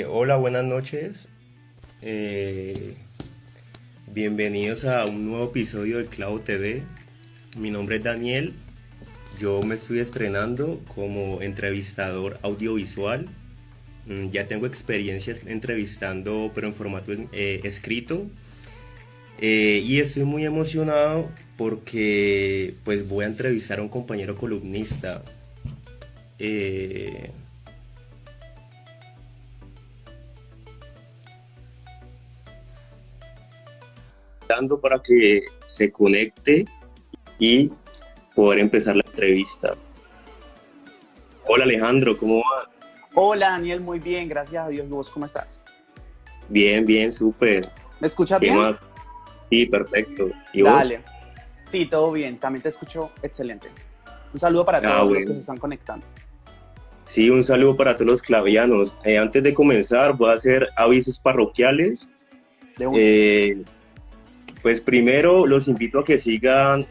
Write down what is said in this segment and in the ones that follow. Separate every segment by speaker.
Speaker 1: Hola, buenas noches. Eh, Bienvenidos a un nuevo episodio de Clavo TV. Mi nombre es Daniel. Yo me estoy estrenando como entrevistador audiovisual. Ya tengo experiencia entrevistando, pero en formato escrito. Y estoy muy emocionado porque pues voy a entrevistar a un compañero columnista. Eh, Dando para que se conecte y poder empezar la entrevista. Hola Alejandro, ¿cómo va?
Speaker 2: Hola Daniel, muy bien, gracias a Dios. ¿Y vos cómo estás?
Speaker 1: Bien, bien, súper.
Speaker 2: ¿Me escuchas
Speaker 1: ¿Qué
Speaker 2: bien?
Speaker 1: más? Sí, perfecto. ¿Y vos?
Speaker 2: Dale. Sí, todo bien, también te escucho excelente. Un saludo para
Speaker 1: Ah,
Speaker 2: todos los que se
Speaker 1: bueno.
Speaker 2: están conectando.
Speaker 1: Sí, un saludo para todos los clavianos. Antes de comenzar, voy a hacer avisos parroquiales.
Speaker 2: De una.
Speaker 1: Eh, pues primero los invito a que sigan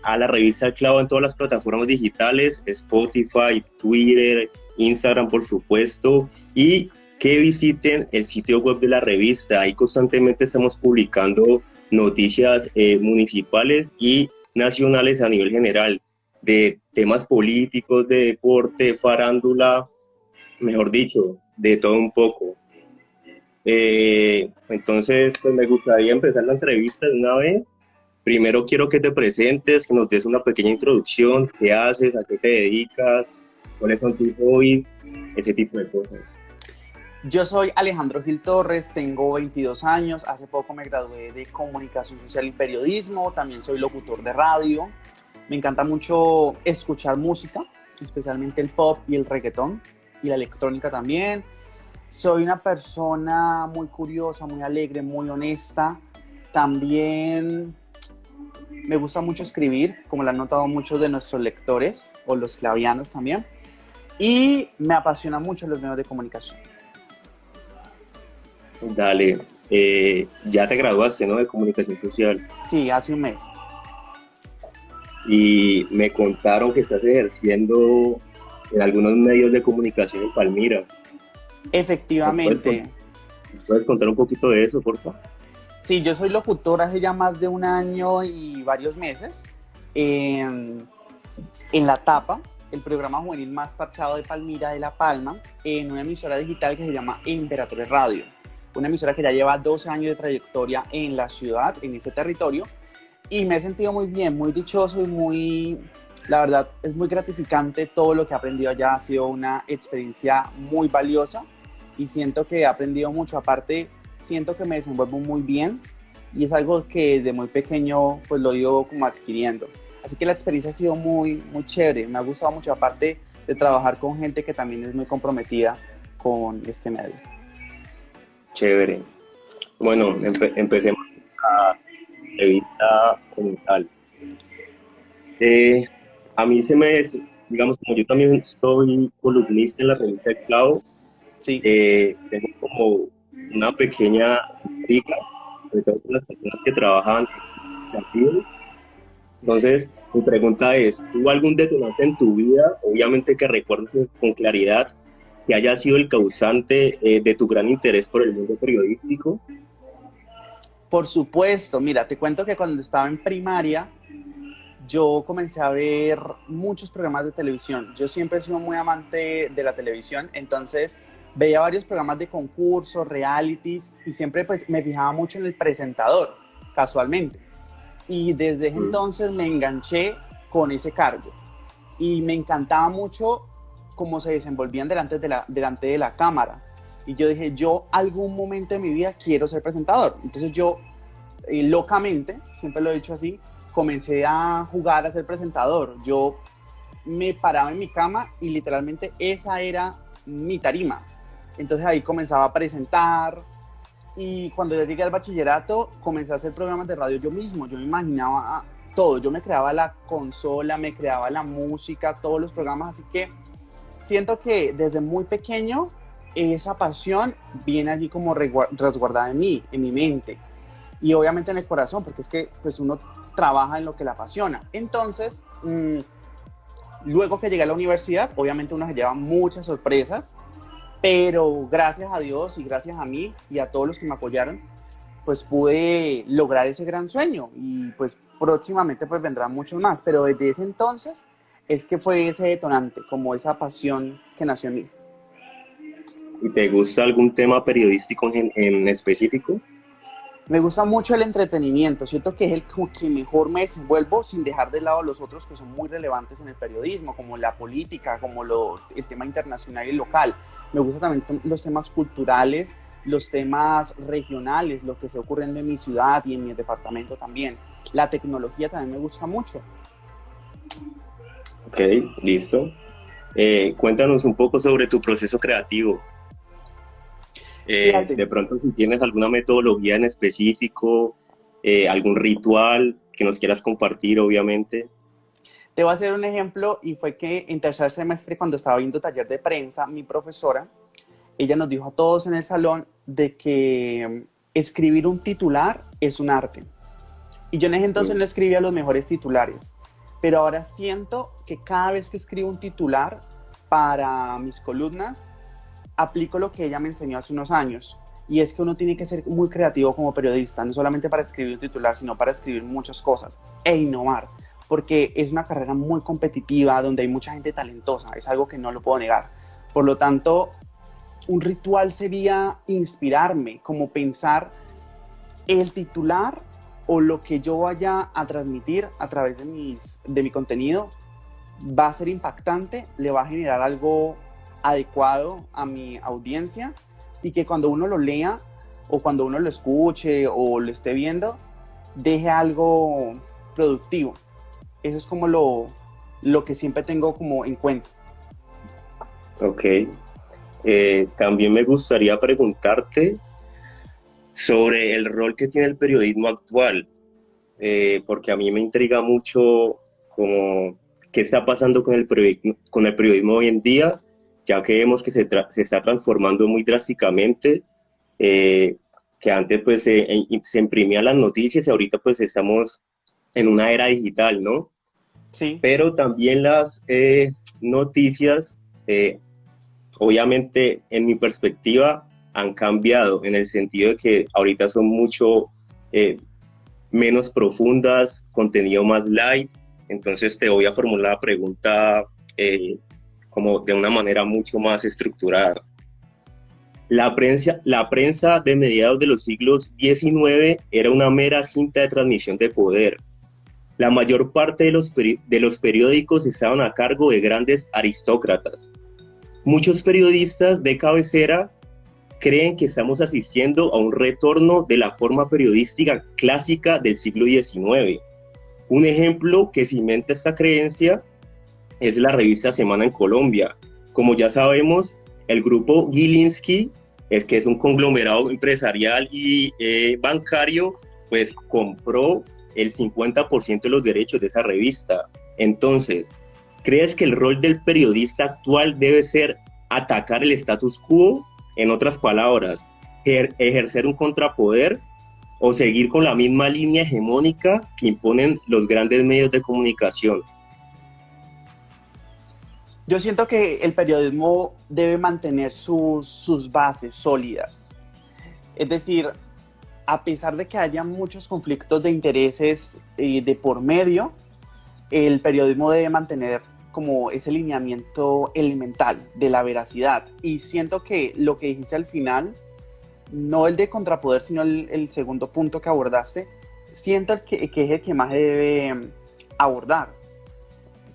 Speaker 1: a la revista El Clavo en todas las plataformas digitales, Spotify, Twitter, Instagram, por supuesto, y que visiten el sitio web de la revista. Ahí constantemente estamos publicando noticias municipales y nacionales a nivel general, de temas políticos, de deporte, farándula, mejor dicho, de todo un poco. Entonces, pues me gustaría empezar la entrevista de una vez. Primero quiero que te presentes, que nos des una pequeña introducción, qué haces, a qué te dedicas, cuáles son tus hobbies, ese tipo de cosas.
Speaker 2: Yo soy Alejandro Gil Torres, tengo 22 años, hace poco me gradué de Comunicación Social y Periodismo, también soy locutor de radio. Me encanta mucho escuchar música, especialmente el pop y el reggaetón y la electrónica también. Soy una persona muy curiosa, muy alegre, muy honesta. También me gusta mucho escribir, como lo han notado muchos de nuestros lectores o los clavianos también. Y me apasionan mucho los medios de comunicación.
Speaker 1: Dale, ya te graduaste, ¿no? De comunicación social
Speaker 2: Sí, hace un mes.
Speaker 1: y me contaron que estás ejerciendo en algunos medios de comunicación en Palmira. ¿Me puedes, con-
Speaker 2: Efectivamente.
Speaker 1: ¿Me puedes contar un poquito de eso, por favor?
Speaker 2: Sí, yo soy locutor hace ya más de un año y varios meses en La Tapa, el programa juvenil más parchado de Palmira de La Palma, en una emisora digital que se llama Imperatriz Radio. Una emisora que ya lleva 12 años de trayectoria en la ciudad, en ese territorio, y me he sentido muy bien, muy dichoso y la verdad, es muy gratificante todo lo que he aprendido allá. Ha sido una experiencia muy valiosa y siento que he aprendido mucho. Aparte, siento que me desenvuelvo muy bien y es algo que desde muy pequeño pues lo he ido como adquiriendo. Así que la experiencia ha sido muy, muy chévere. Me ha gustado mucho, aparte de trabajar con gente que también es muy comprometida con este medio.
Speaker 1: Chévere. Bueno, empecemos la entrevista como tal. Eh, a mí digamos, como yo también soy columnista en la revista El Clavo,
Speaker 2: Sí.
Speaker 1: tengo como una pequeña intriga, sobre todo con las personas que trabajan en creativo. Entonces, mi pregunta es, ¿hubo algún detonante en tu vida, obviamente que recuerdes con claridad, que haya sido el causante de tu gran interés por el mundo periodístico?
Speaker 2: Por supuesto, mira, te cuento que cuando estaba en primaria, yo comencé a ver muchos programas de televisión. Yo siempre he sido muy amante de la televisión, entonces veía varios programas de concursos, realities, y siempre pues, me fijaba mucho en el presentador, casualmente. Y desde ese
Speaker 1: Mm.
Speaker 2: entonces me enganché con ese cargo. Y me encantaba mucho cómo se desenvolvían delante de la cámara. Y yo dije, yo algún momento de mi vida quiero ser presentador. Entonces yo locamente, siempre lo he dicho así, comencé a jugar a ser presentador. Yo me paraba en mi cama y literalmente esa era mi tarima. Entonces ahí comenzaba a presentar y cuando yo llegué al bachillerato comencé a hacer programas de radio yo mismo. Yo me imaginaba todo, yo me creaba la consola, me creaba la música, todos los programas, así que siento que desde muy pequeño esa pasión viene allí como resguardada en mi mente y obviamente en el corazón, porque es que pues uno trabaja en lo que le apasiona. Entonces, luego que llegué a la universidad, obviamente uno se lleva muchas sorpresas pero gracias a Dios y gracias a mí y a todos los que me apoyaron, pues pude lograr ese gran sueño y pues próximamente pues vendrán muchos más, pero desde ese entonces es que fue ese detonante, como esa pasión que nació en mí.
Speaker 1: ¿Y te gusta algún tema periodístico en específico?
Speaker 2: Me gusta mucho el entretenimiento, siento que es el como que mejor me desenvuelvo sin dejar de lado los otros que son muy relevantes en el periodismo, como la política, como el tema internacional y local. Me gustan también los temas culturales, los temas regionales, lo que está ocurriendo en mi ciudad y en mi departamento también. La tecnología también me gusta mucho.
Speaker 1: Ok, listo. Cuéntanos un poco sobre tu proceso creativo.
Speaker 2: Fíjate,
Speaker 1: De pronto, si tienes alguna metodología en específico, algún ritual que nos quieras compartir, obviamente.
Speaker 2: te voy a hacer un ejemplo y fue que en tercer semestre cuando estaba viendo taller de prensa, mi profesora, ella nos dijo a todos en el salón de que escribir un titular es un arte. Y yo en ese entonces no escribía los mejores titulares, pero ahora siento que cada vez que escribo un titular para mis columnas, aplico lo que ella me enseñó hace unos años. Y es que uno tiene que ser muy creativo como periodista, no solamente para escribir un titular, sino para escribir muchas cosas e innovar, porque es una carrera muy competitiva donde hay mucha gente talentosa, es algo que no lo puedo negar. Por lo tanto, un ritual sería inspirarme, como pensar el titular o lo que yo vaya a transmitir a través de mi contenido va a ser impactante, le va a generar algo adecuado a mi audiencia y que cuando uno lo lea o cuando uno lo escuche o lo esté viendo, deje algo productivo. Eso es como lo que siempre tengo como en cuenta.
Speaker 1: Ok. También me gustaría preguntarte sobre el rol que tiene el periodismo actual, porque a mí me intriga mucho como qué está pasando con el periodismo hoy en día, ya que vemos que se está transformando muy drásticamente, que antes pues se imprimían las noticias y ahorita pues estamos en una era digital, ¿no?
Speaker 2: Sí,
Speaker 1: Pero también las noticias, obviamente en mi perspectiva, han cambiado en el sentido de que ahorita son mucho eh, menos profundas, contenido más light. Entonces te voy a formular la pregunta como de una manera mucho más estructurada. La prensa de mediados de los siglos XIX era una mera cinta de transmisión de poder. La mayor parte de los periódicos estaban a cargo de grandes aristócratas. Muchos periodistas de cabecera creen que estamos asistiendo a un retorno de la forma periodística clásica del siglo XIX. Un ejemplo que cimenta esta creencia es la revista Semana en Colombia. Como ya sabemos, el grupo Gilinski, que es un conglomerado empresarial y bancario, pues compró el 50% de los derechos de esa revista. Entonces, ¿crees que el rol del periodista actual debe ser atacar el status quo? En otras palabras, ejercer un contrapoder o seguir con la misma línea hegemónica que imponen los grandes medios de comunicación.
Speaker 2: yo siento que el periodismo debe mantener sus bases sólidas. Es decir, a pesar de que haya muchos conflictos de intereses de por medio, el periodismo debe mantener como ese lineamiento elemental de la veracidad. Y siento que lo que dijiste al final, no el de contrapoder, sino el segundo punto que abordaste, siento que es el que más debe abordar.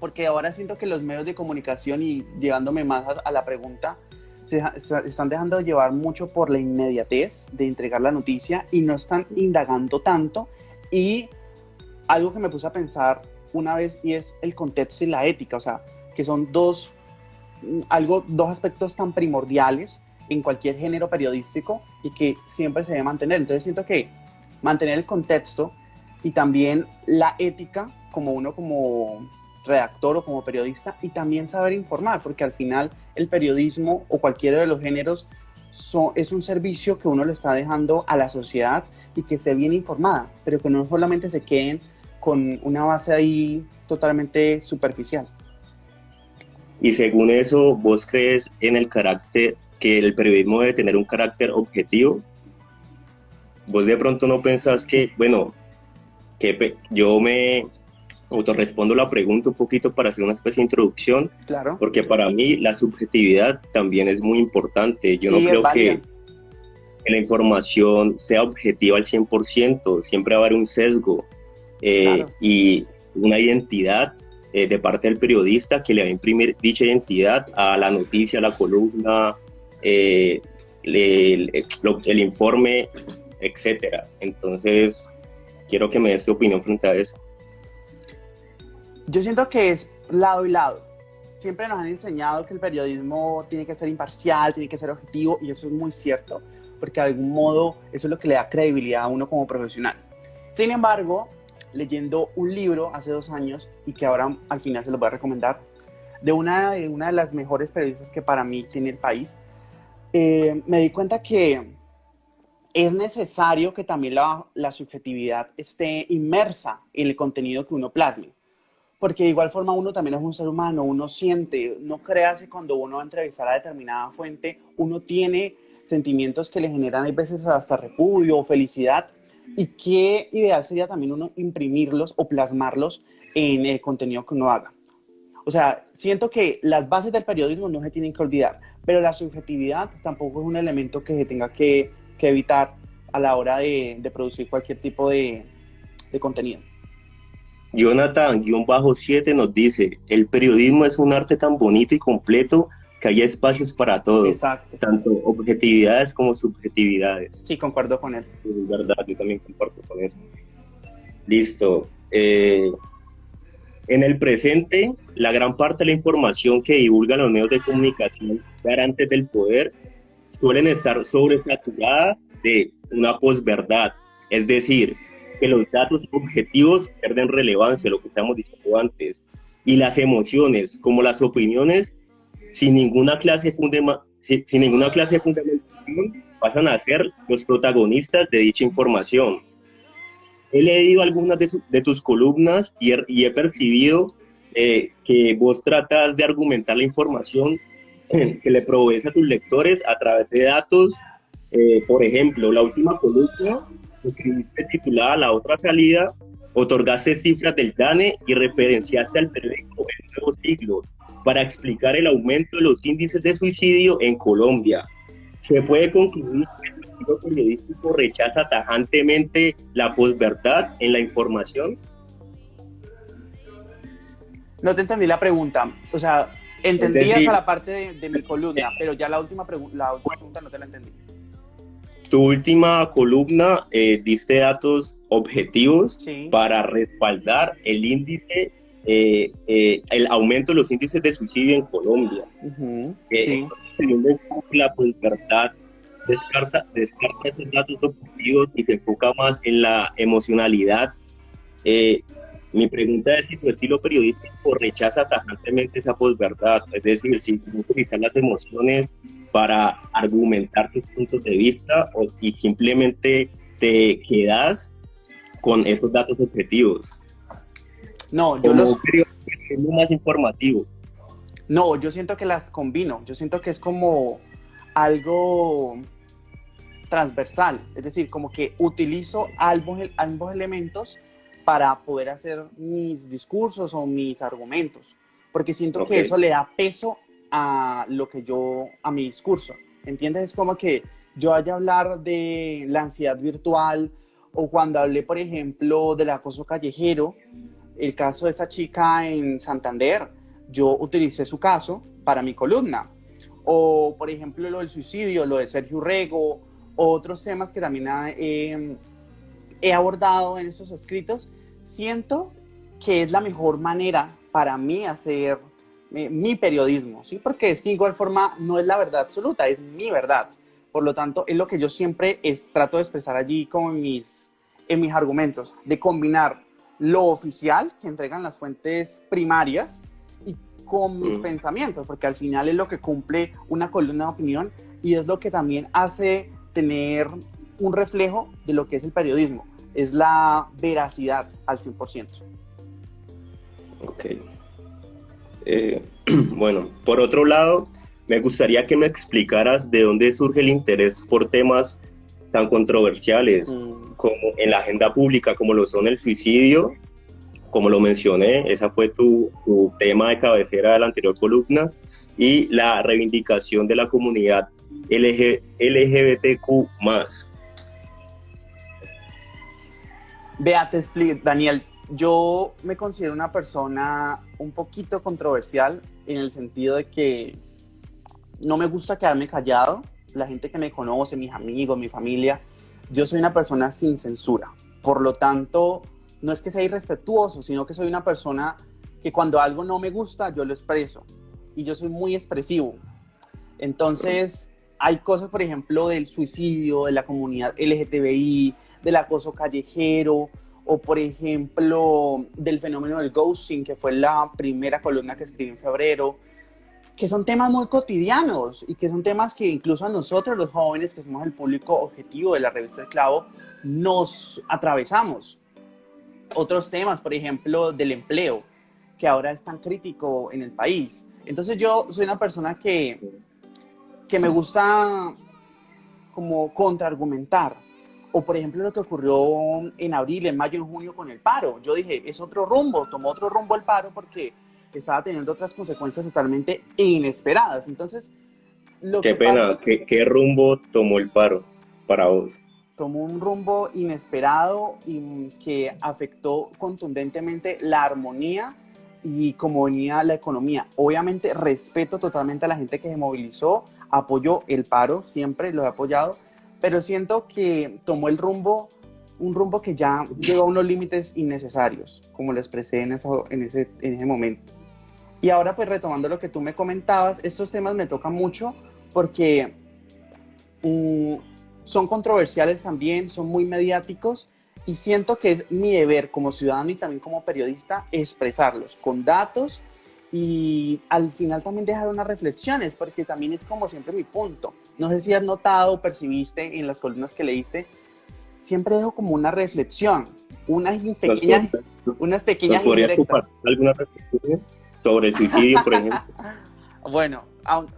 Speaker 2: Porque ahora siento que los medios de comunicación, y llevándome más a la pregunta, se están dejando llevar mucho por la inmediatez de entregar la noticia y no están indagando tanto. Y algo que me puse a pensar una vez y es el contexto y la ética, o sea, que son dos aspectos tan primordiales en cualquier género periodístico y que siempre se debe mantener. Entonces siento que mantener el contexto y también la ética como uno como redactor o como periodista y también saber informar, porque al final el periodismo o cualquiera de los géneros es un servicio que uno le está dejando a la sociedad y que esté bien informada, pero que no solamente se queden con una base ahí totalmente superficial.
Speaker 1: Y según eso, ¿vos crees en el carácter que el periodismo debe tener un carácter objetivo. Vos de pronto no pensás que, bueno, yo me autorrespondo la pregunta un poquito para hacer una especie de introducción,
Speaker 2: Claro.
Speaker 1: porque para mí la subjetividad también es muy importante. Yo no creo que la información sea objetiva al 100%, siempre va a haber un sesgo
Speaker 2: Claro.
Speaker 1: y una identidad de parte del periodista que le va a imprimir dicha identidad a la noticia, a la columna, el informe, etcétera. Entonces, quiero que me des tu opinión frente a eso.
Speaker 2: Yo siento que es lado y lado. Siempre nos han enseñado que el periodismo tiene que ser imparcial, tiene que ser objetivo, y eso es muy cierto, porque de algún modo eso es lo que le da credibilidad a uno como profesional. Sin embargo, leyendo un libro hace 2 años, y que ahora al final se lo voy a recomendar, de una de las mejores periodistas que para mí tiene el país, me di cuenta que es necesario que también la subjetividad esté inmersa en el contenido que uno plasme. Porque de igual forma uno también es un ser humano, uno siente, no creas que cuando uno va a entrevistar a determinada fuente, uno tiene sentimientos que le generan a veces hasta repudio o felicidad, y qué ideal sería también uno imprimirlos o plasmarlos en el contenido que uno haga. O sea, siento que las bases del periodismo no se tienen que olvidar, pero la subjetividad tampoco es un elemento que se tenga que evitar a la hora de producir cualquier tipo de contenido.
Speaker 1: Jonathan-7 nos dice, el periodismo es un arte tan bonito y completo que hay espacios para todo.
Speaker 2: Exacto.
Speaker 1: Tanto objetividades como subjetividades.
Speaker 2: Sí, concuerdo con él.
Speaker 1: Es verdad, yo también comparto con eso. Listo. En el presente, la gran parte de la información que divulgan los medios de comunicación garantes del poder suelen estar sobresaturada de una posverdad, es decir, que los datos objetivos pierden relevancia, lo que estamos diciendo antes, y las emociones, como las opiniones, sin ninguna clase de fundamentación, pasan a ser los protagonistas de dicha información. He leído algunas de tus columnas y he percibido que vos tratas de argumentar la información que le provees a tus lectores a través de datos. Por ejemplo, la última columna que escribiste titulada La Otra Salida, otorgaste cifras del DANE y referenciaste al periódico El Nuevo Siglo para explicar el aumento de los índices de suicidio en Colombia. Se puede concluir que el estilo periodístico rechaza tajantemente la posverdad en la información.
Speaker 2: No te entendí la pregunta. O sea, entendías a la parte de mi columna, pero ya la última pregunta no te la entendí.
Speaker 1: Tu última columna diste datos objetivos, sí, para respaldar el índice, el aumento de los índices de suicidio en Colombia. Sí. Teniendo en cuenta la posverdad, descarta esos datos objetivos y se enfoca más en la emocionalidad. Mi pregunta es si tu estilo periodístico rechaza tajantemente esa posverdad, es decir, si utilizas las emociones para argumentar tus puntos de vista y simplemente te quedas con esos datos objetivos.
Speaker 2: No,
Speaker 1: yo periodismo más informativo.
Speaker 2: No, yo siento que las combino. Yo siento que es como algo transversal, es decir, como que utilizo ambos elementos para poder hacer mis discursos o mis argumentos, porque siento que eso le da peso a mi discurso, ¿entiendes? Es como que yo vaya a hablar de la ansiedad virtual, o cuando hablé, por ejemplo, del acoso callejero, el caso de esa chica en Santander, yo utilicé su caso para mi columna, o por ejemplo lo del suicidio, lo de Sergio Urrego, otros temas que también he abordado en esos escritos. Siento que es la mejor manera para mí hacer mi periodismo, ¿sí? Porque es que de igual forma no es la verdad absoluta, es mi verdad. Por lo tanto, es lo que yo siempre trato de expresar allí como en mis argumentos, de combinar lo oficial que entregan las fuentes primarias y con mis pensamientos, porque al final es lo que cumple una columna de opinión y es lo que también hace tener un reflejo de lo que es el periodismo, es la veracidad al 100%.
Speaker 1: Ok. Bueno, por otro lado, me gustaría que me explicaras de dónde surge el interés por temas tan controversiales como en la agenda pública, como lo son el suicidio, como lo mencioné, esa fue tu tema de cabecera de la anterior columna, y la reivindicación de la comunidad LGBTQ+.
Speaker 2: Vea, te explico, Daniel, yo me considero una persona un poquito controversial en el sentido de que no me gusta quedarme callado. La gente que me conoce, mis amigos, mi familia, yo soy una persona sin censura. Por lo tanto, no es que sea irrespetuoso, sino que soy una persona que cuando algo no me gusta, yo lo expreso. Y yo soy muy expresivo. Entonces, hay cosas, por ejemplo, del suicidio, de la comunidad LGTBI, del acoso callejero, o por ejemplo, del fenómeno del ghosting, que fue la primera columna que escribí en febrero, que son temas muy cotidianos y que son temas que incluso a nosotros, los jóvenes, que somos el público objetivo de la revista El Clavo, nos atravesamos. Otros temas, por ejemplo, del empleo, que ahora es tan crítico en el país. Entonces yo soy una persona que me gusta como contraargumentar. O por ejemplo lo que ocurrió en abril, en mayo, en junio con el paro. Yo dije, es otro rumbo, tomó otro rumbo el paro porque estaba teniendo otras consecuencias totalmente inesperadas. Entonces,
Speaker 1: Qué pena, ¿qué rumbo tomó el paro para vos?
Speaker 2: Tomó un rumbo inesperado y que afectó contundentemente la armonía y cómo venía la economía. Obviamente respeto totalmente a la gente que se movilizó, apoyó el paro, siempre lo he apoyado, pero siento que tomó un rumbo que ya llegó a unos límites innecesarios, como lo expresé en ese momento. Y ahora pues retomando lo que tú me comentabas, estos temas me tocan mucho porque son controversiales también, son muy mediáticos y siento que es mi deber como ciudadano y también como periodista expresarlos con datos y al final también dejar unas reflexiones, porque también es como siempre mi punto. No sé si has notado, percibiste en las columnas que leíste, siempre dejo como una reflexión, unas pequeñas indirectas.
Speaker 1: ¿Algunas reflexiones sobre el suicidio, por ejemplo?
Speaker 2: Bueno,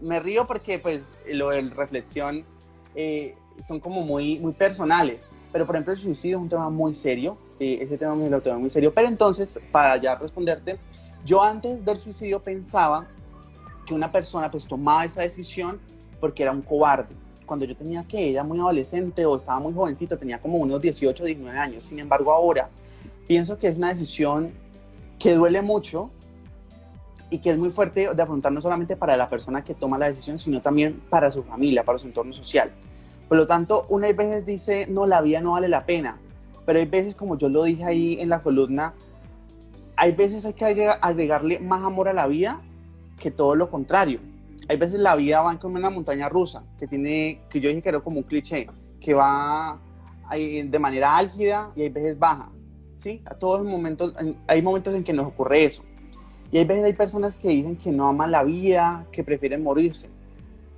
Speaker 2: me río porque pues lo de reflexión son como muy, muy personales, pero por ejemplo el suicidio es un tema muy serio, ese tema me lo tomé muy serio, pero entonces, para ya responderte, yo antes del suicidio pensaba que una persona pues tomaba esa decisión porque era un cobarde. Cuando yo era muy adolescente o estaba muy jovencito, tenía como unos 18, 19 años. Sin embargo, ahora pienso que es una decisión que duele mucho y que es muy fuerte de afrontar no solamente para la persona que toma la decisión, sino también para su familia, para su entorno social. Por lo tanto, unas veces dice, no, la vida no vale la pena. Pero hay veces, como yo lo dije ahí en la columna, hay veces hay que agregarle más amor a la vida que todo lo contrario. Hay veces la vida va como una montaña rusa, que yo dije que era como un cliché, que va de manera álgida y hay veces baja, ¿sí? A todos los momentos, hay momentos en que nos ocurre eso. Y hay veces hay personas que dicen que no aman la vida, que prefieren morirse.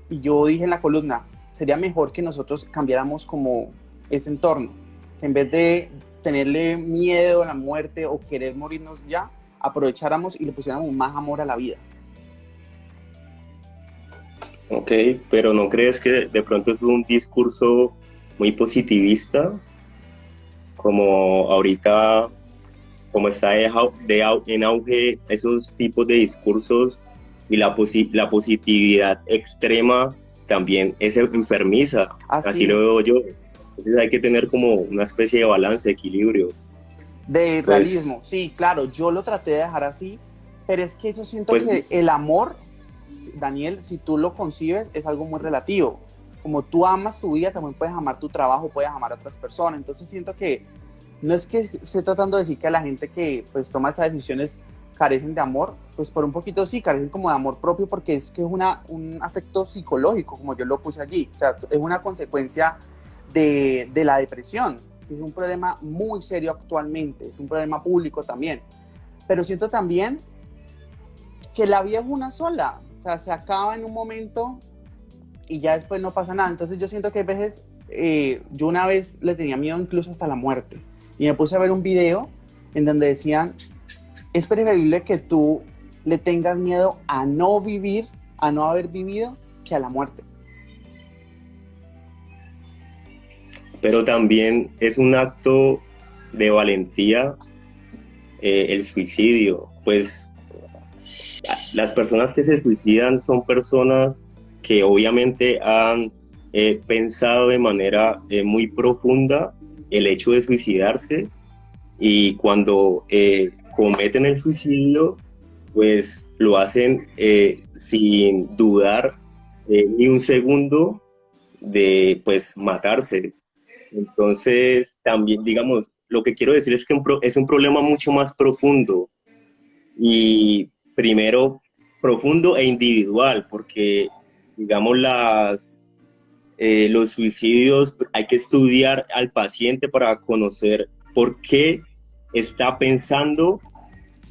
Speaker 2: Y yo dije en la columna, sería mejor que nosotros cambiáramos como ese entorno. En vez de tenerle miedo a la muerte o querer morirnos ya, aprovecháramos y le pusiéramos más amor a la vida.
Speaker 1: Ok, pero ¿no crees que de pronto es un discurso muy positivista? Como ahorita, como está en auge esos tipos de discursos y la positividad extrema también es enfermiza, así lo veo yo. Entonces hay que tener como una especie de balance, equilibrio.
Speaker 2: De realismo, sí, claro, yo lo traté de dejar así, pero es que yo siento que el amor, Daniel, si tú lo concibes, es algo muy relativo. Como tú amas tu vida, también puedes amar tu trabajo, puedes amar a otras personas. Entonces siento que no es que esté tratando de decir que a la gente que pues toma estas decisiones carecen de amor, pues por un poquito sí, carecen como de amor propio, porque es que es un afecto psicológico, como yo lo puse allí. O sea, es una consecuencia de la depresión. Es un problema muy serio actualmente, es un problema público también. Pero siento también que la vida es una sola, o sea, se acaba en un momento y ya después no pasa nada. Entonces yo siento que a veces, yo una vez le tenía miedo incluso hasta la muerte, y me puse a ver un video en donde decían, es preferible que tú le tengas miedo a no vivir a no haber vivido que a la muerte.
Speaker 1: Pero también es un acto de valentía el suicidio, pues las personas que se suicidan son personas que obviamente han pensado de manera muy profunda el hecho de suicidarse, y cuando cometen el suicidio, pues lo hacen sin dudar ni un segundo de pues matarse. Entonces, también, digamos, lo que quiero decir es que es un problema mucho más profundo, y primero profundo e individual, porque, digamos, los suicidios, hay que estudiar al paciente para conocer por qué está pensando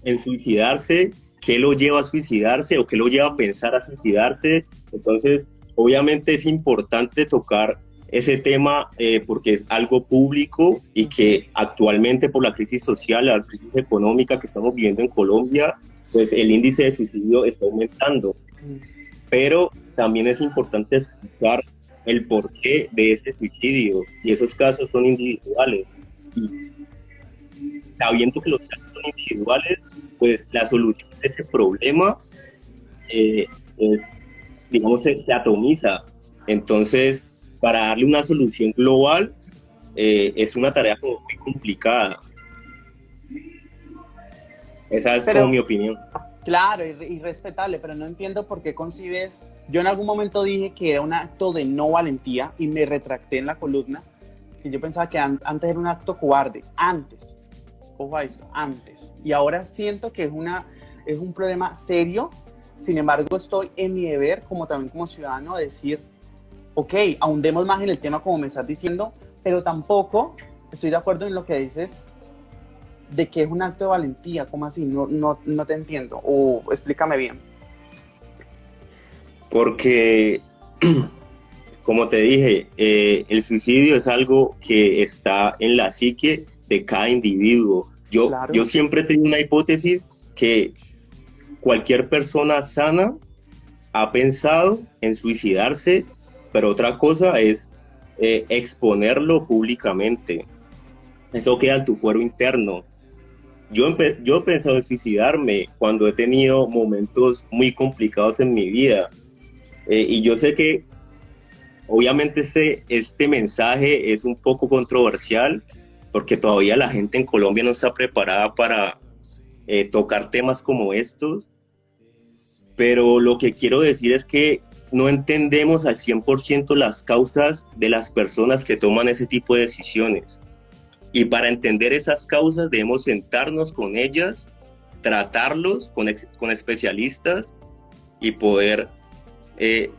Speaker 1: en suicidarse, qué lo lleva a suicidarse o qué lo lleva a pensar a suicidarse. Entonces, obviamente es importante tocar ese tema porque es algo público, y que actualmente por la crisis social, la crisis económica que estamos viviendo en Colombia, pues el índice de suicidio está aumentando. Pero también es importante escuchar el porqué de ese suicidio, y esos casos son individuales. Y sabiendo que los casos son individuales, pues la solución de ese problema, digamos, se atomiza. Entonces, para darle una solución global, es una tarea como muy complicada. Esa es como mi opinión.
Speaker 2: Claro, y respetable, pero no entiendo por qué concibes. Yo en algún momento dije que era un acto de no valentía y me retracté en la columna, que yo pensaba que antes era un acto cobarde, antes, ojo a eso, antes. Y ahora siento que es un problema serio. Sin embargo, estoy en mi deber, también como ciudadano, de decir, ok, ahondemos más en el tema como me estás diciendo, pero tampoco estoy de acuerdo en lo que dices de que es un acto de valentía. ¿Cómo así? No te entiendo, o explícame bien.
Speaker 1: Porque, como te dije, el suicidio es algo que está en la psique de cada individuo. Yo siempre tengo una hipótesis que cualquier persona sana ha pensado en suicidarse, pero otra cosa es exponerlo públicamente. Eso queda en tu fuero interno. Yo he pensado en suicidarme cuando he tenido momentos muy complicados en mi vida. Y yo sé que obviamente este mensaje es un poco controversial, porque todavía la gente en Colombia no está preparada para tocar temas como estos. Pero lo que quiero decir es que no entendemos al 100% las causas de las personas que toman ese tipo de decisiones. Y para entender esas causas debemos sentarnos con ellas, tratarlos con especialistas y poder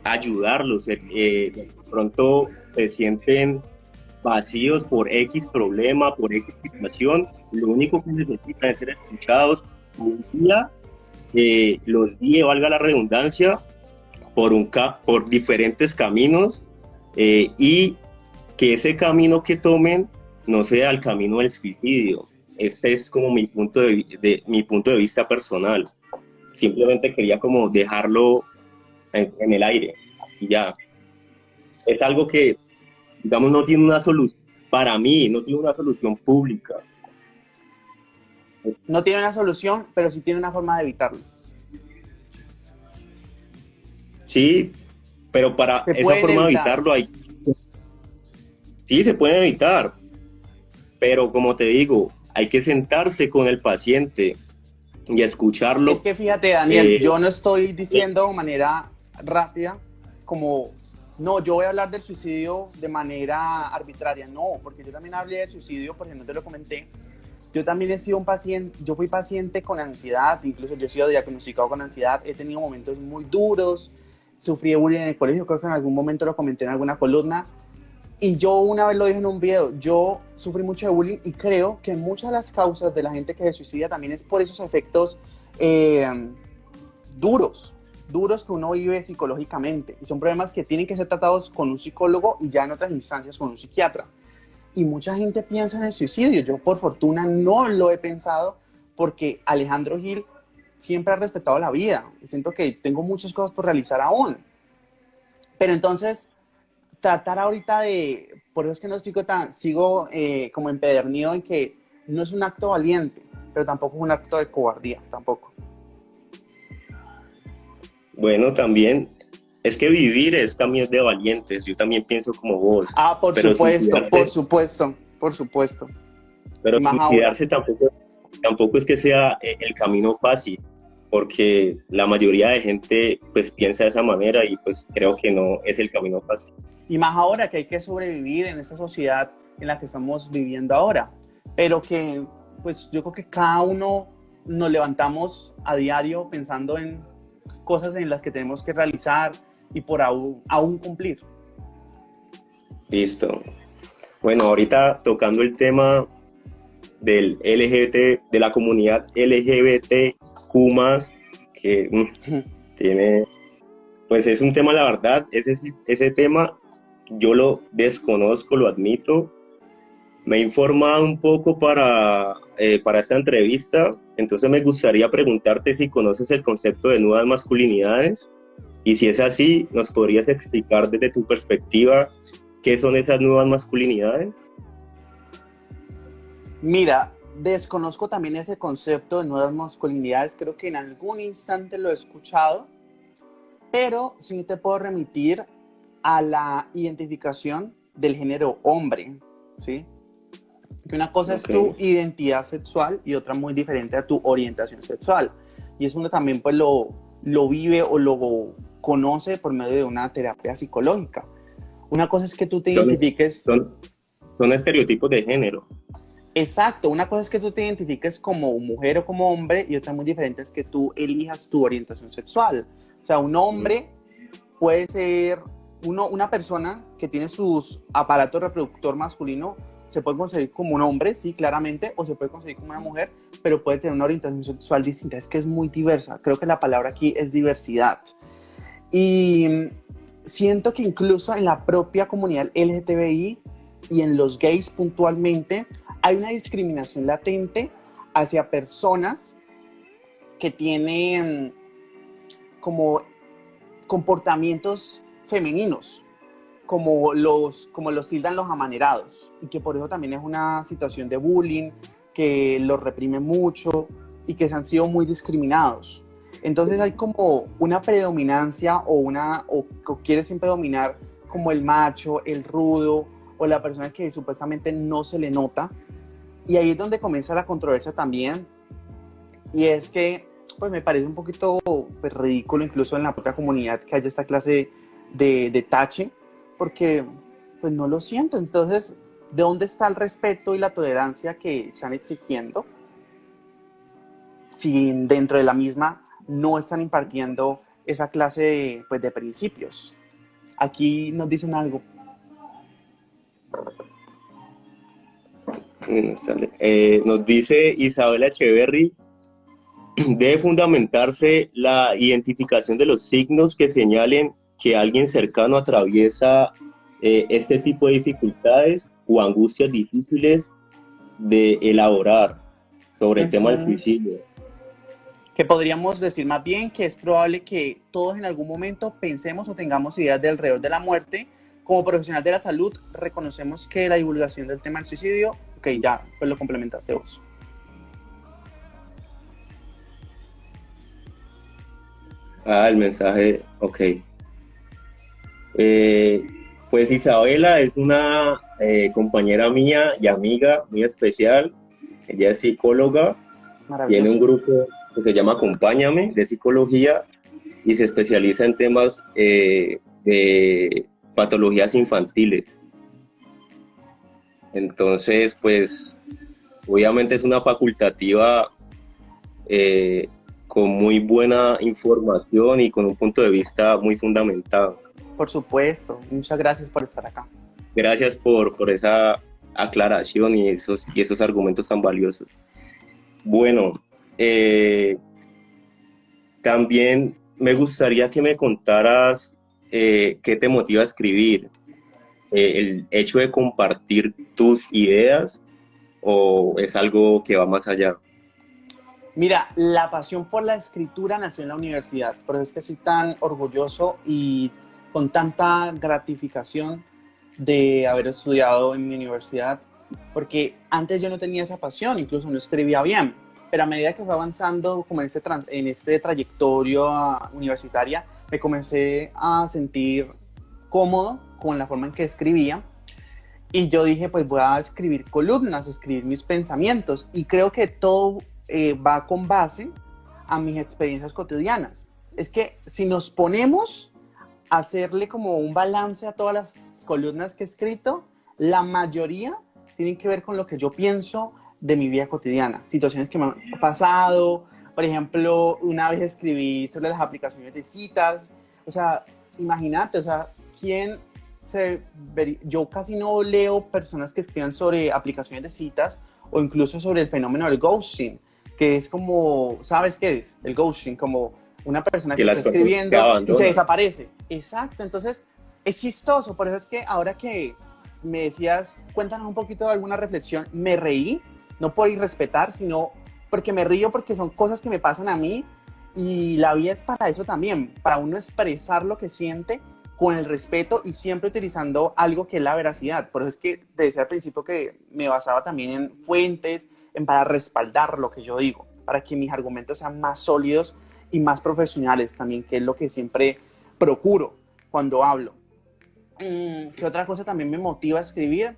Speaker 1: ayudarlos. De pronto se sienten vacíos por X problema, por X situación. Lo único que necesitan es ser escuchados. Un día los guíe, valga la redundancia, por diferentes caminos, y que ese camino que tomen no sea el camino del suicidio. Ese es como mi punto de vista personal. Simplemente quería como dejarlo en el aire y ya. Es algo que, digamos, no tiene una solución, para mí, no tiene una solución pública.
Speaker 2: No tiene una solución, pero sí tiene una forma de evitarlo.
Speaker 1: Sí, pero para esa forma de evitarlo hay... Sí, se puede evitar, pero como te digo, hay que sentarse con el paciente y escucharlo.
Speaker 2: Es que fíjate, Daniel, yo no estoy diciendo de manera rápida como, no, yo voy a hablar del suicidio de manera arbitraria. No, porque yo también hablé de suicidio, porque no te lo comenté. Yo también he sido un paciente, yo fui paciente con ansiedad, incluso yo he sido diagnosticado con ansiedad, he tenido momentos muy duros, sufrí bullying en el colegio, creo que en algún momento lo comenté en alguna columna, y yo una vez lo dije en un video, yo sufrí mucho de bullying y creo que muchas de las causas de la gente que se suicida también es por esos efectos duros que uno vive psicológicamente, y son problemas que tienen que ser tratados con un psicólogo y ya en otras instancias con un psiquiatra. Y mucha gente piensa en el suicidio. Yo por fortuna no lo he pensado, porque Alejandro Gil siempre he respetado la vida. Siento que tengo muchas cosas por realizar aún. Pero entonces, tratar ahorita de, por eso es que no sigo como empedernido en que no es un acto valiente, pero tampoco es un acto de cobardía, tampoco.
Speaker 1: Bueno, también es que vivir es también de valientes, yo también pienso como vos,
Speaker 2: Ah, por
Speaker 1: pero
Speaker 2: supuesto, por supuesto, por supuesto.
Speaker 1: pero
Speaker 2: Y más ahora.
Speaker 1: suicidarse tampoco es que sea el camino fácil, porque la mayoría de gente pues piensa de esa manera y pues creo que no es el camino fácil.
Speaker 2: Y más ahora que hay que sobrevivir en esta sociedad en la que estamos viviendo ahora. Pero que, pues yo creo que cada uno nos levantamos a diario pensando en cosas en las que tenemos que realizar y por aún cumplir.
Speaker 1: Listo. Bueno, ahorita tocando el tema del LGBT, de la comunidad LGBTQ+, que tiene, pues es un tema, la verdad, ese tema yo lo desconozco, lo admito. Me he informado un poco para esta entrevista, entonces me gustaría preguntarte si conoces el concepto de nuevas masculinidades y si es así, ¿nos podrías explicar desde tu perspectiva qué son esas nuevas masculinidades?
Speaker 2: Mira, desconozco también ese concepto de nuevas masculinidades, creo que en algún instante lo he escuchado, pero sí te puedo remitir a la identificación del género hombre, ¿sí? Que una cosa es tu identidad sexual y otra muy diferente a tu orientación sexual. Y eso uno también pues lo vive o lo conoce por medio de una terapia psicológica. Una cosa es que tú te identifiques...
Speaker 1: Son estereotipos de género.
Speaker 2: Exacto, una cosa es que tú te identifiques como mujer o como hombre y otra muy diferente es que tú elijas tu orientación sexual. O sea, un hombre puede ser una persona que tiene sus aparatos reproductor masculino, se puede conseguir como un hombre, sí, claramente, o se puede conseguir como una mujer, pero puede tener una orientación sexual distinta. Es que es muy diversa. Creo que la palabra aquí es diversidad. Y siento que incluso en la propia comunidad LGTBI y en los gays puntualmente, hay una discriminación latente hacia personas que tienen como comportamientos femeninos, como los tildan los amanerados, y que por eso también es una situación de bullying, que los reprime mucho y que se han sido muy discriminados. Entonces hay como una predominancia o quiere siempre dominar como el macho, el rudo o la persona que supuestamente no se le nota. Y ahí es donde comienza la controversia también. Y es que pues me parece un poquito pues, ridículo incluso en la propia comunidad que haya esta clase de tache, porque pues no lo siento. Entonces, ¿de dónde está el respeto y la tolerancia que están exigiendo si dentro de la misma no están impartiendo esa clase de principios? Aquí nos dicen algo.
Speaker 1: Nos dice Isabela Echeverry, debe fundamentarse la identificación de los signos que señalen que alguien cercano atraviesa este tipo de dificultades o angustias difíciles de elaborar sobre el tema del suicidio.
Speaker 2: Que podríamos decir más bien que es probable que todos en algún momento pensemos o tengamos ideas de alrededor de la muerte. Como profesional de la salud, reconocemos que la divulgación del tema del suicidio, ok, ya, pues lo complementaste vos.
Speaker 1: El mensaje, ok. Pues Isabela es una compañera mía y amiga muy especial. Ella es psicóloga, tiene un grupo que se llama Acompáñame de psicología y se especializa en temas de patologías infantiles. Entonces, pues, obviamente es una facultativa con muy buena información y con un punto de vista muy fundamentado.
Speaker 2: Por supuesto, muchas gracias por estar acá.
Speaker 1: Gracias por esa aclaración y esos argumentos tan valiosos. Bueno, también me gustaría que me contaras qué te motiva a escribir, el hecho de compartir tus ideas o es algo que va más allá.
Speaker 2: Mira, la pasión por la escritura nació en la universidad, por eso es que soy tan orgulloso y con tanta gratificación de haber estudiado en mi universidad, porque antes yo no tenía esa pasión, incluso no escribía bien, pero a medida que fue avanzando como en este trayectoria universitaria, me comencé a sentir cómodo con la forma en que escribía y yo dije, pues voy a escribir columnas, escribir mis pensamientos y creo que todo va con base a mis experiencias cotidianas. Es que si nos ponemos a hacerle como un balance a todas las columnas que he escrito, la mayoría tienen que ver con lo que yo pienso de mi vida cotidiana, situaciones que me han pasado. Por ejemplo, una vez escribí sobre las aplicaciones de citas, o sea, imagínate, o sea, ¿quién yo casi no leo personas que escriban sobre aplicaciones de citas o incluso sobre el fenómeno del ghosting, que es como, ¿sabes qué es? El ghosting, como una persona que está escribiendo y se desaparece. Exacto, entonces es chistoso, por eso es que ahora que me decías, cuéntanos un poquito de alguna reflexión, me reí, no por irrespetar, sino porque me río porque son cosas que me pasan a mí y la vida es para eso también, para uno expresar lo que siente con el respeto y siempre utilizando algo que es la veracidad. Por eso es que te decía al principio que me basaba también en fuentes, para respaldar lo que yo digo, para que mis argumentos sean más sólidos y más profesionales también, que es lo que siempre procuro cuando hablo. ¿Qué otra cosa también me motiva a escribir?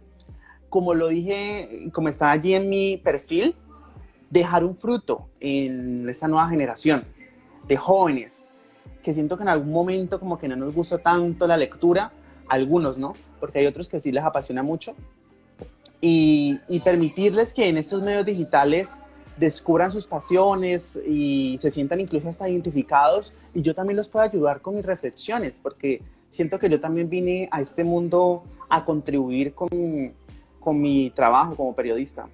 Speaker 2: Como lo dije, como está allí en mi perfil, dejar un fruto en esta nueva generación de jóvenes, que siento que en algún momento como que no nos gusta tanto la lectura, algunos, ¿no? Porque hay otros que sí les apasiona mucho, y permitirles que en estos medios digitales descubran sus pasiones y se sientan incluso hasta identificados y yo también los puedo ayudar con mis reflexiones, porque siento que yo también vine a este mundo a contribuir con mi trabajo como periodista.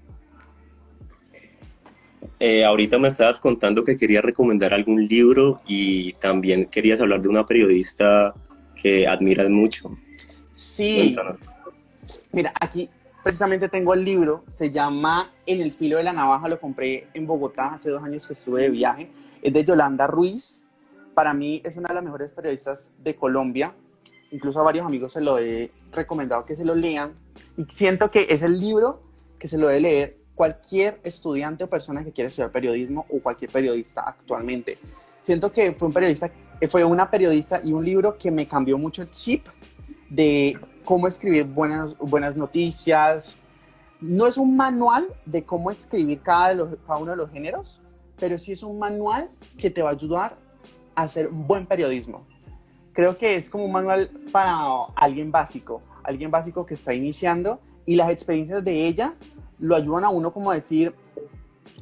Speaker 1: Ahorita me estabas contando que querías recomendar algún libro y también querías hablar de una periodista que admiras mucho.
Speaker 2: Sí, cuéntanos. Mira, aquí precisamente tengo el libro, se llama En el filo de la navaja, lo compré en Bogotá hace 2 años que estuve de viaje, es de Yolanda Ruiz, para mí es una de las mejores periodistas de Colombia, incluso a varios amigos se lo he recomendado que se lo lean, y siento que es el libro que se lo debe leer cualquier estudiante o persona que quiera estudiar periodismo o cualquier periodista actualmente. Siento que fue una periodista y un libro que me cambió mucho el chip de cómo escribir buenas noticias. No es un manual de cómo escribir cada uno de los géneros, pero sí es un manual que te va a ayudar a hacer un buen periodismo. Creo que es como un manual para alguien básico que está iniciando, y las experiencias de ella lo ayudan a uno como a decir,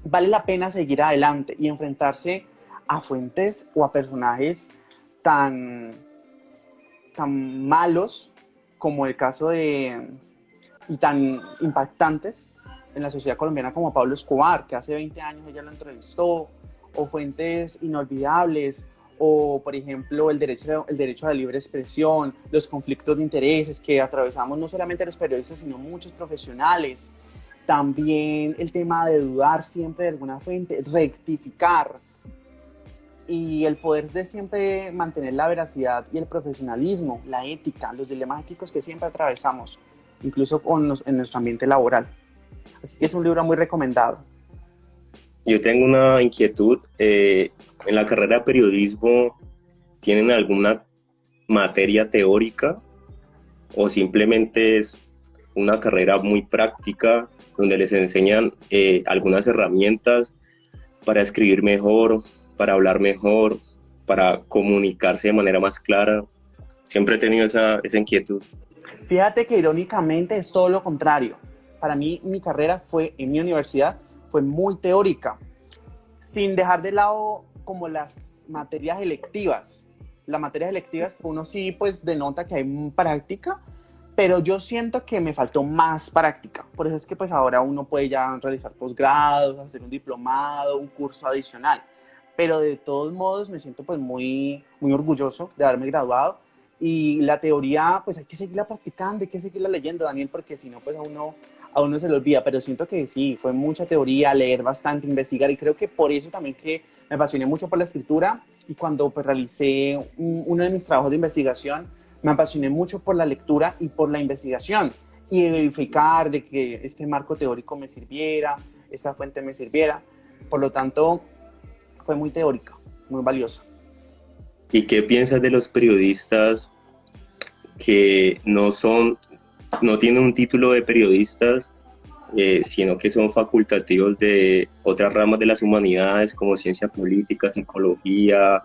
Speaker 2: vale la pena seguir adelante y enfrentarse a fuentes o a personajes tan malos como el caso y tan impactantes en la sociedad colombiana como Pablo Escobar, que hace 20 años ella lo entrevistó, o fuentes inolvidables, o por ejemplo el derecho a la libre expresión, los conflictos de intereses que atravesamos no solamente los periodistas, sino muchos profesionales. También el tema de dudar siempre de alguna fuente, rectificar, y el poder de siempre mantener la veracidad y el profesionalismo, la ética, los dilemas éticos que siempre atravesamos, incluso en nuestro ambiente laboral. Así que es un libro muy recomendado.
Speaker 1: Yo tengo una inquietud. En la carrera de periodismo, ¿tienen alguna materia teórica o simplemente es una carrera muy práctica donde les enseñan algunas herramientas para escribir mejor, para hablar mejor, para comunicarse de manera más clara? Siempre he tenido esa inquietud.
Speaker 2: Fíjate que irónicamente es todo lo contrario. Para mí, mi carrera en mi universidad fue muy teórica, sin dejar de lado como las materias electivas. Las materias electivas que uno sí pues denota que hay práctica, pero yo siento que me faltó más práctica. Por eso es que pues ahora uno puede ya realizar posgrados, hacer un diplomado, un curso adicional. Pero de todos modos me siento pues muy orgulloso de haberme graduado, y la teoría pues hay que seguirla practicando, hay que seguirla leyendo, Daniel, porque si no pues a uno se le olvida, pero siento que sí, fue mucha teoría, leer bastante, investigar, y creo que por eso también que me apasioné mucho por la escritura, y cuando pues realicé uno de mis trabajos de investigación, me apasioné mucho por la lectura y por la investigación, y de verificar de que este marco teórico me sirviera, esta fuente me sirviera. Por lo tanto, fue muy teórica, muy valiosa.
Speaker 1: ¿Y qué piensas de los periodistas que no tienen un título de periodistas, sino que son facultativos de otras ramas de las humanidades como ciencia política, psicología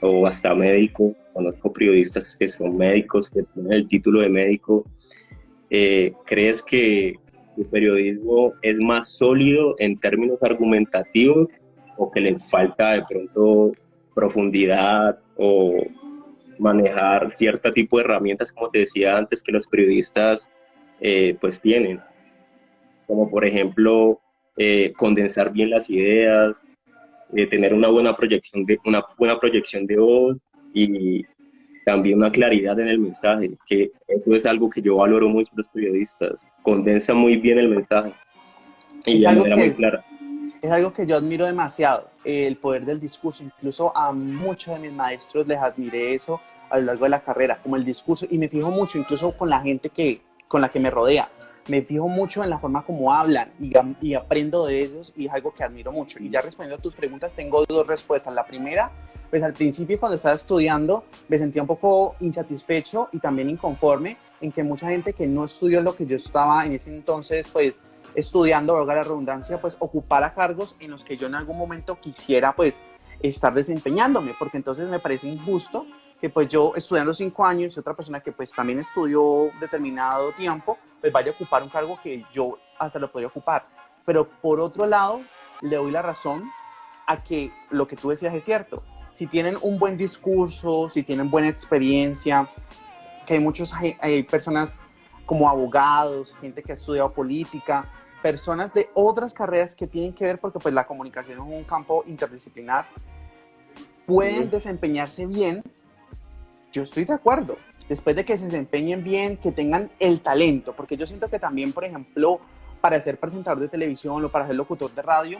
Speaker 1: o hasta médico? Conozco periodistas que son médicos, que tienen el título de médico. ¿Crees que el periodismo es más sólido en términos argumentativos o que le falta de pronto profundidad o manejar cierto tipo de herramientas, como te decía antes, que los periodistas pues tienen, como por ejemplo condensar bien las ideas, tener una buena proyección de voz y también una claridad en el mensaje, que eso es algo que yo valoro mucho de los periodistas, condensa muy bien el mensaje y
Speaker 2: Es
Speaker 1: de
Speaker 2: algo
Speaker 1: manera muy
Speaker 2: que,
Speaker 1: clara.
Speaker 2: es algo que yo admiro demasiado, el poder del discurso. Incluso a muchos de mis maestros les admiré eso a lo largo de la carrera, como el discurso, y me fijo mucho, incluso con la gente con la que me rodea. Me fijo mucho en la forma como hablan y aprendo de ellos, y es algo que admiro mucho. Y ya respondiendo a tus preguntas, tengo dos respuestas. La primera, pues al principio cuando estaba estudiando me sentía un poco insatisfecho y también inconforme en que mucha gente que no estudió lo que yo estaba en ese entonces, pues estudiando, valga la redundancia, pues ocupara cargos en los que yo en algún momento quisiera pues estar desempeñándome, porque entonces me parece injusto que pues yo estudiando 5 años y otra persona que pues también estudió determinado tiempo, pues vaya a ocupar un cargo que yo hasta lo podría ocupar. Pero por otro lado, le doy la razón a que lo que tú decías es cierto. Si tienen un buen discurso, si tienen buena experiencia, que hay personas como abogados, gente que ha estudiado política, personas de otras carreras que tienen que ver, porque pues la comunicación es un campo interdisciplinar, pueden desempeñarse bien. Yo estoy de acuerdo, después de que se desempeñen bien, que tengan el talento, porque yo siento que también, por ejemplo, para ser presentador de televisión o para ser locutor de radio,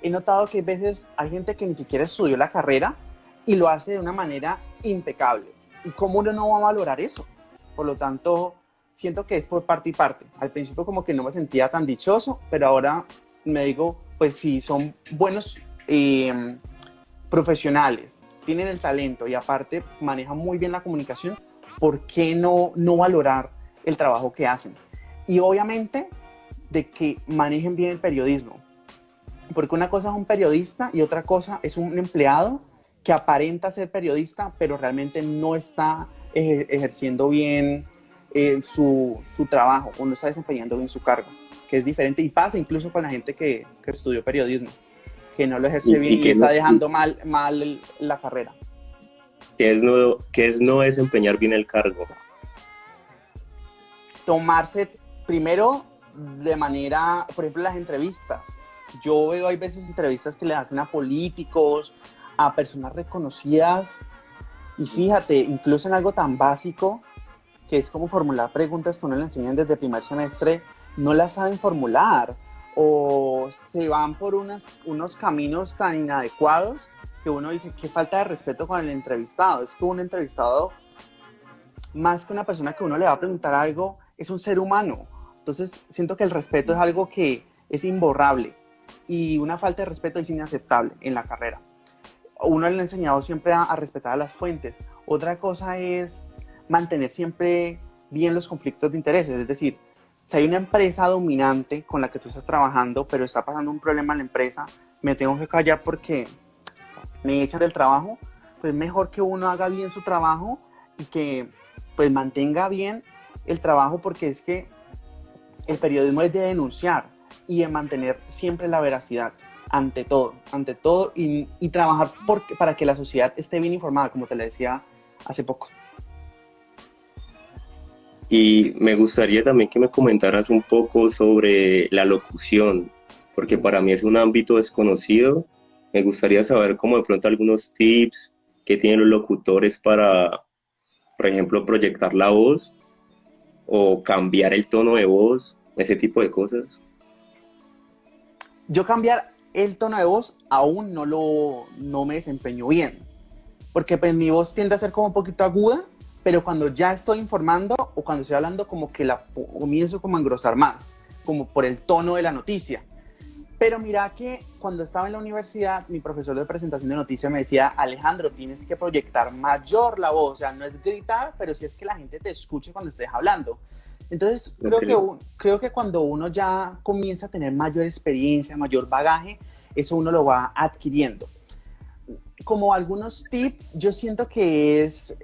Speaker 2: he notado que a veces hay gente que ni siquiera estudió la carrera y lo hace de una manera impecable. ¿Y cómo uno no va a valorar eso? Por lo tanto, siento que es por parte y parte. Al principio como que no me sentía tan dichoso, pero ahora me digo, pues si son buenos profesionales, tienen el talento y aparte manejan muy bien la comunicación, ¿por qué no valorar el trabajo que hacen? Y obviamente de que manejen bien el periodismo, porque una cosa es un periodista y otra cosa es un empleado que aparenta ser periodista, pero realmente no está ejerciendo bien su trabajo o no está desempeñando bien su cargo, que es diferente, y pasa incluso con la gente que estudió periodismo, que no lo ejerce bien y está dejando mal la carrera.
Speaker 1: ¿Qué es no desempeñar bien el cargo?
Speaker 2: Tomarse primero de manera, por ejemplo, las entrevistas. Yo veo, hay veces entrevistas que le hacen a políticos, a personas reconocidas, y fíjate, incluso en algo tan básico que es como formular preguntas que uno le enseñan desde primer semestre, no las saben formular o se van por unos caminos tan inadecuados que uno dice, qué falta de respeto con el entrevistado. Es que un entrevistado, más que una persona que uno le va a preguntar algo, es un ser humano. Entonces siento que el respeto es algo que es imborrable y una falta de respeto es inaceptable en la carrera. Uno le ha enseñado siempre a respetar a las fuentes. Otra cosa es mantener siempre bien los conflictos de intereses, es decir, si hay una empresa dominante con la que tú estás trabajando, pero está pasando un problema en la empresa, me tengo que callar porque me echan del trabajo, pues mejor que uno haga bien su trabajo y que pues mantenga bien el trabajo, porque es que el periodismo es de denunciar y de mantener siempre la veracidad ante todo y trabajar para que la sociedad esté bien informada, como te le decía hace poco.
Speaker 1: Y me gustaría también que me comentaras un poco sobre la locución, porque para mí es un ámbito desconocido. Me gustaría saber cómo de pronto algunos tips que tienen los locutores para, por ejemplo, proyectar la voz o cambiar el tono de voz ese tipo de cosas.
Speaker 2: Yo cambiar el tono de voz aún no me desempeño bien, porque pues mi voz tiende a ser como un poquito aguda, pero cuando ya estoy informando o cuando estoy hablando como que la comienzo como a engrosar más, como por el tono de la noticia. Pero mira que cuando estaba en la universidad, mi profesor de presentación de noticias me decía, Alejandro, tienes que proyectar mayor la voz, o sea, no es gritar, pero sí es que la gente te escuche cuando estés hablando. Entonces, creo que cuando uno ya comienza a tener mayor experiencia, mayor bagaje, eso uno lo va adquiriendo. Como algunos tips, yo siento que es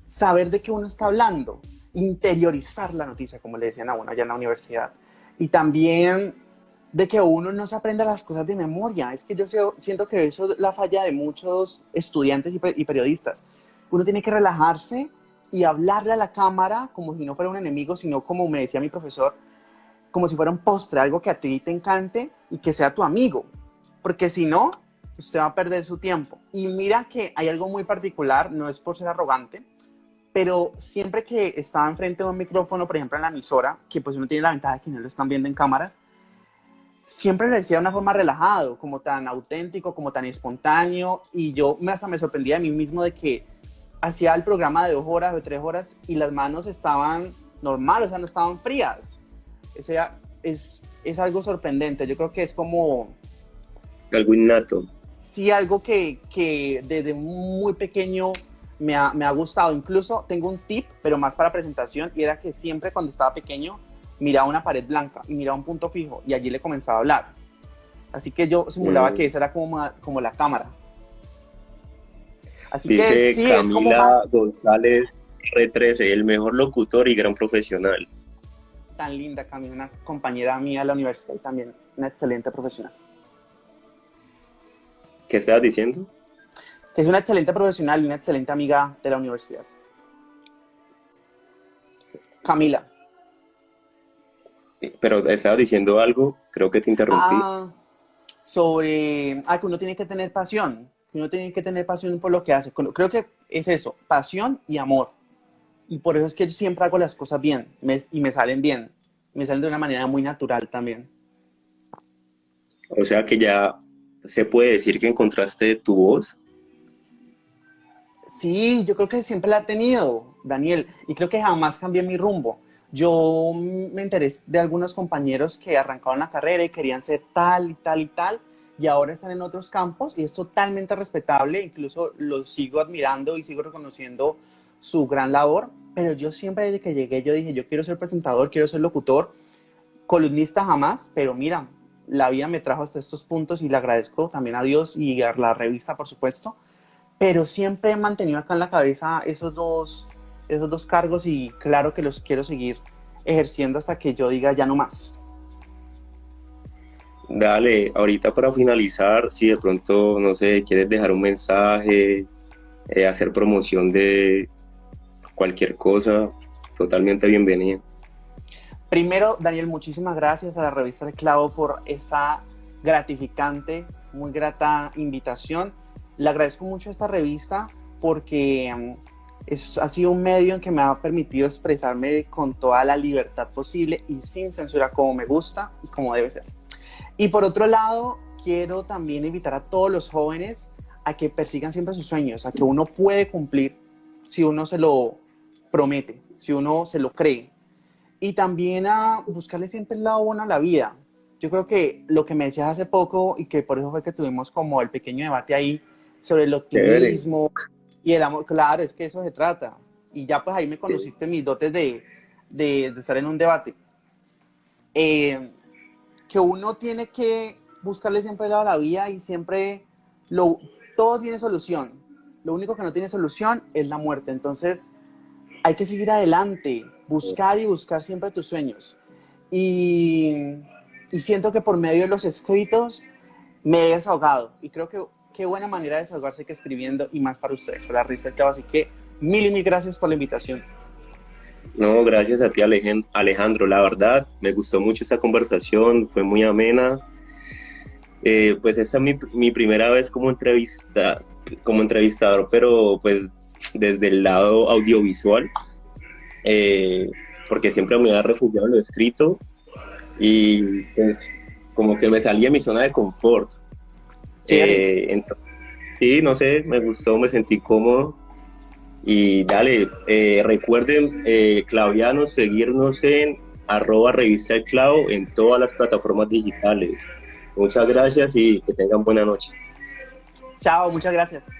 Speaker 2: saber de qué uno está hablando, interiorizar la noticia, como le decían a uno allá en la universidad. Y también de que uno no se aprenda las cosas de memoria. Es que yo siento que eso es la falla de muchos estudiantes y periodistas. Uno tiene que relajarse y hablarle a la cámara como si no fuera un enemigo, sino como me decía mi profesor, como si fuera un postre, algo que a ti te encante y que sea tu amigo. Porque si no, usted va a perder su tiempo. Y mira que hay algo muy particular, no es por ser arrogante, pero siempre que estaba enfrente de un micrófono, por ejemplo en la emisora, que pues uno tiene la ventaja de que no lo están viendo en cámaras, siempre lo decía de una forma relajado, como tan auténtico, como tan espontáneo, y yo hasta me sorprendía de mí mismo de que hacía el programa de 2 horas o 3 horas y las manos estaban normal, o sea, no estaban frías. O sea, es algo sorprendente. Yo creo que es como...
Speaker 1: Algo innato.
Speaker 2: Sí, algo que desde muy pequeño me ha gustado. Incluso tengo un tip, pero más para presentación, y era que siempre cuando estaba pequeño miraba una pared blanca y miraba un punto fijo y allí le comenzaba a hablar. Así que yo simulaba que eso era como la cámara. Así
Speaker 1: dice
Speaker 2: que sí,
Speaker 1: Camila
Speaker 2: es como más...
Speaker 1: González R13, el mejor locutor y gran profesional.
Speaker 2: Tan linda, Camila, una compañera mía de la universidad y también una excelente profesional.
Speaker 1: ¿Qué estabas diciendo?
Speaker 2: Que es una excelente profesional y una excelente amiga de la universidad. Camila.
Speaker 1: Pero estabas diciendo algo, creo que te interrumpí.
Speaker 2: Sobre que uno tiene que tener pasión, que uno tiene que tener pasión por lo que hace. Creo que es eso, pasión y amor. Y por eso es que yo siempre hago las cosas bien y me salen bien. Me salen de una manera muy natural también.
Speaker 1: O sea que ya se puede decir que encontraste tu voz.
Speaker 2: Sí, yo creo que siempre la he tenido, Daniel, y creo que jamás cambié mi rumbo. Yo me enteré de algunos compañeros que arrancaron la carrera y querían ser tal y tal y tal, y ahora están en otros campos y es totalmente respetable, incluso los sigo admirando y sigo reconociendo su gran labor, pero yo siempre desde que llegué yo dije, yo quiero ser presentador, quiero ser locutor, columnista jamás, pero mira, la vida me trajo hasta estos puntos y le agradezco también a Dios y a la revista, por supuesto, pero siempre he mantenido acá en la cabeza esos dos cargos y claro que los quiero seguir ejerciendo hasta que yo diga ya no más.
Speaker 1: Dale, ahorita para finalizar, si de pronto, no sé, quieres dejar un mensaje, hacer promoción de cualquier cosa, totalmente bienvenido.
Speaker 2: Primero, Daniel, muchísimas gracias a la revista El Clavo por esta gratificante, muy grata invitación. Le agradezco mucho a esta revista porque ha sido un medio en que me ha permitido expresarme con toda la libertad posible y sin censura, como me gusta y como debe ser. Y por otro lado, quiero también invitar a todos los jóvenes a que persigan siempre sus sueños, a que uno puede cumplir si uno se lo promete, si uno se lo cree. Y también a buscarle siempre el lado bueno a la vida. Yo creo que lo que me decías hace poco y que por eso fue que tuvimos como el pequeño debate ahí sobre el optimismo y el amor, claro, es que eso se trata. Y ya pues ahí me conociste mis dotes de estar en un debate. Que uno tiene que buscarle siempre el lado a la vida y siempre todo tiene solución. Lo único que no tiene solución es la muerte. Entonces hay que seguir adelante, buscar y buscar siempre tus sueños. Y siento que por medio de los escritos me he desahogado. Y creo que qué buena manera de desahogarse que escribiendo y más para ustedes, para la revista El Clavo. Así que mil y mil gracias por la invitación.
Speaker 1: No, gracias a ti, Alejandro. La verdad, me gustó mucho esta conversación, fue muy amena. Pues esta es mi primera vez como entrevistador, pero pues desde el lado audiovisual. porque siempre me había refugiado en lo escrito y pues como que me salí de mi zona de confort. Entonces, sí, no sé, me gustó, me sentí cómodo. Y dale, recuerden, clavianos, seguirnos en @revista El Clavo en todas las plataformas digitales. Muchas gracias y que tengan buena noche.
Speaker 2: Chao, muchas gracias.